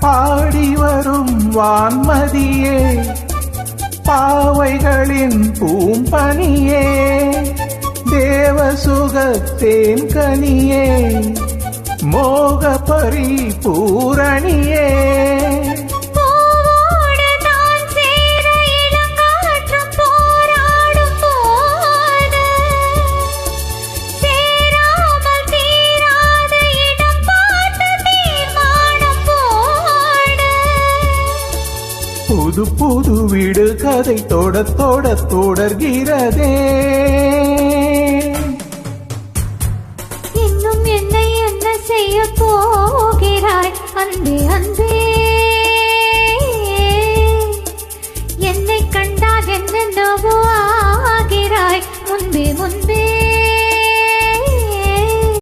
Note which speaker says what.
Speaker 1: பாடி வரும் வான்மதியே, பாவைகளின் பூம்பனியே, தேவசுகத்தேன் கனியே, மோக பரிபூரணியே. புது புது வீடு கதை தொட தொட தொடர்கிறதே.
Speaker 2: இன்னும் என்னை என்ன செய்ய போகிறாய் அன்பே அன்பே, என்னை கண்டால் என்னென்னவோ